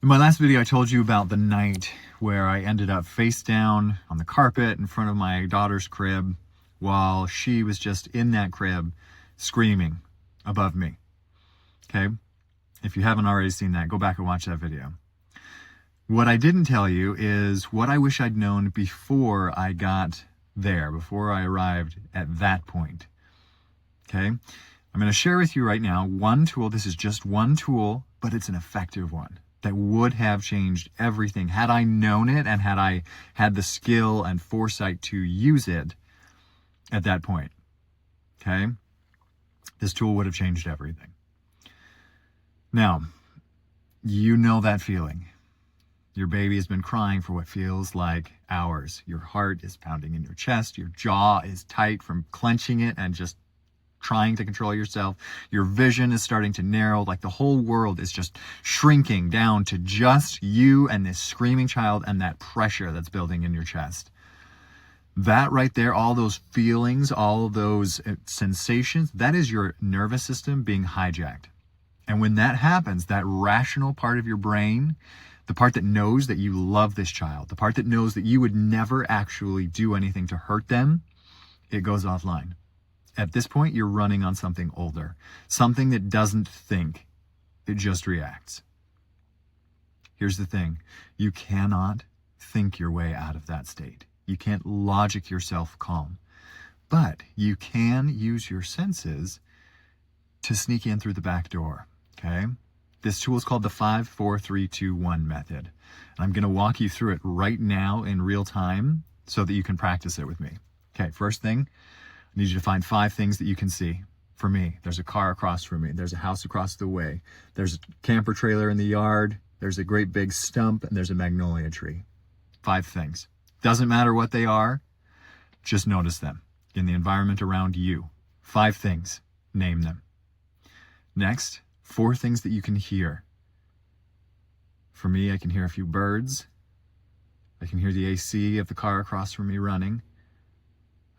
In my last video, I told you about the night where I ended up face down on the carpet in front of my daughter's crib while she was just in that crib screaming above me. Okay? If you haven't already seen that, go back and watch that video. What I didn't tell you is what I wish I'd known before I got there, before I arrived at that point. Okay? I'm going to share with you right now one tool. This is just one tool, but it's an effective one that would have changed everything had I known it and had I had the skill and foresight to use it at that point. Okay? This tool would have changed everything. Now, you know that feeling. Your baby has been crying for what feels like hours. Your heart is pounding in your chest. Your jaw is tight from clenching it and just trying to control yourself. Your vision is starting to narrow, like the whole world is just shrinking down to just you and this screaming child and that pressure that's building in your chest. That right there, all those feelings, all those sensations, that is your nervous system being hijacked. And when that happens, that rational part of your brain, the part that knows that you love this child, the part that knows that you would never actually do anything to hurt them, it goes offline. At this point, you're running on something older, something that doesn't think, it just reacts. Here's the thing, you cannot think your way out of that state. You can't logic yourself calm, but you can use your senses to sneak in through the back door, okay? This tool is called the 5, 4, 3, 2, 1 method. I'm going to walk you through it right now in real time so that you can practice it with me. Okay, first thing, I need you to find 5 things that you can see. For me, there's a car across from me. There's a house across the way. There's a camper trailer in the yard. There's a great big stump, and there's a magnolia tree. 5 things. Doesn't matter what they are, just notice them in the environment around you. 5 things. Name them. Next, 4 things that you can hear. For me, I can hear a few birds. I can hear the AC of the car across from me running.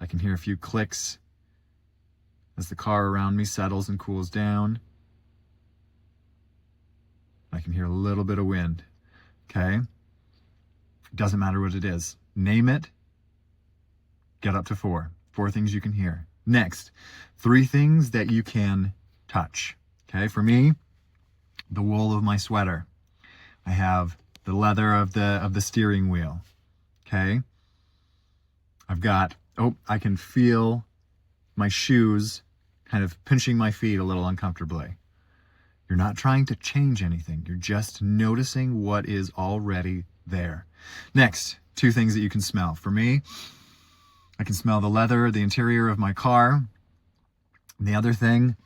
I can hear a few clicks as the car around me settles and cools down. I can hear a little bit of wind, okay? Doesn't matter what it is. Name it, get up to 4. 4 things you can hear. Next, 3 things that you can touch, okay? For me, the wool of my sweater. I have the leather of the steering wheel, okay? I've got, I can feel my shoes kind of pinching my feet a little uncomfortably. You're not trying to change anything. You're just noticing what is already there. Next, 2 things that you can smell. For me, I can smell the leather, the interior of my car. And the other thing,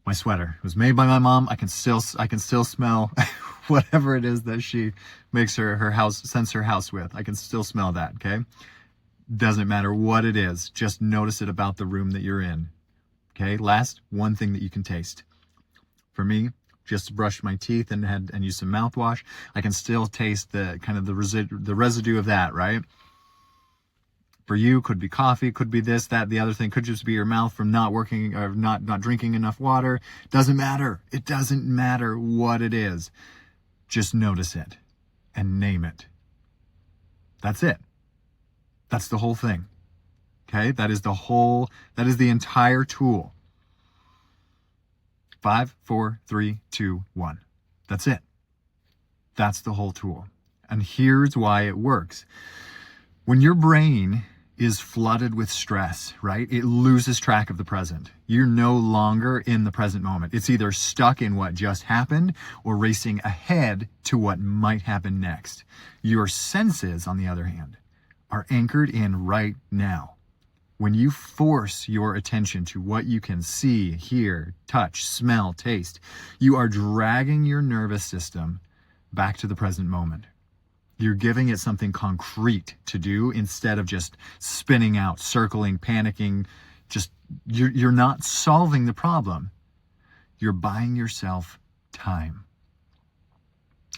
my sweater. It was made by my mom. I can still smell whatever it is that she makes her house, scents her house with. I can still smell that, okay? Doesn't matter what it is. Just notice it about the room that you're in. Okay, last, 1 thing that you can taste. For me, just brushed my teeth and used some mouthwash. I can still taste the kind of the residue of that, right? For you, could be coffee, could be this, that, the other thing, could just be your mouth from not working or not drinking enough water. Doesn't matter. It doesn't matter what it is. Just notice it and name it. That's it. That's the whole thing. Okay? That is the entire tool. 5, 4, 3, 2, 1. That's it. That's the whole tool. And here's why it works. When your brain is flooded with stress, right? It loses track of the present. You're no longer in the present moment. It's either stuck in what just happened or racing ahead to what might happen next. Your senses, on the other hand, are anchored in right now. When you force your attention to what you can see, hear, touch, smell, taste, you are dragging your nervous system back to the present moment. You're giving it something concrete to do instead of just spinning out, circling, panicking. You're not solving the problem. You're buying yourself time.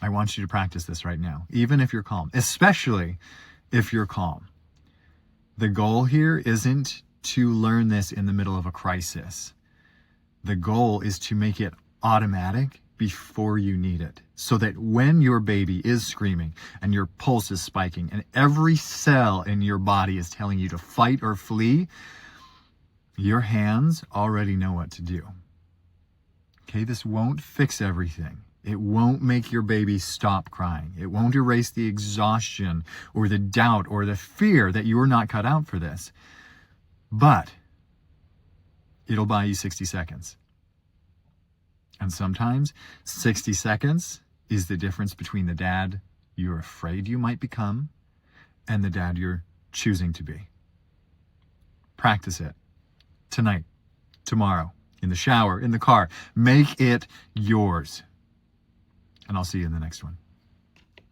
I want you to practice this right now, even if you're calm, especially if you're calm. The goal here isn't to learn this in the middle of a crisis. The goal is to make it automatic before you need it, so that when your baby is screaming and your pulse is spiking and every cell in your body is telling you to fight or flee, your hands already know what to do. Okay, this won't fix everything. It won't make your baby stop crying. It won't erase the exhaustion or the doubt or the fear that you're not cut out for this. But it'll buy you 60 seconds. And sometimes 60 seconds is the difference between the dad you're afraid you might become and the dad you're choosing to be. Practice it tonight, tomorrow, in the shower, in the car. Make it yours. And I'll see you in the next one.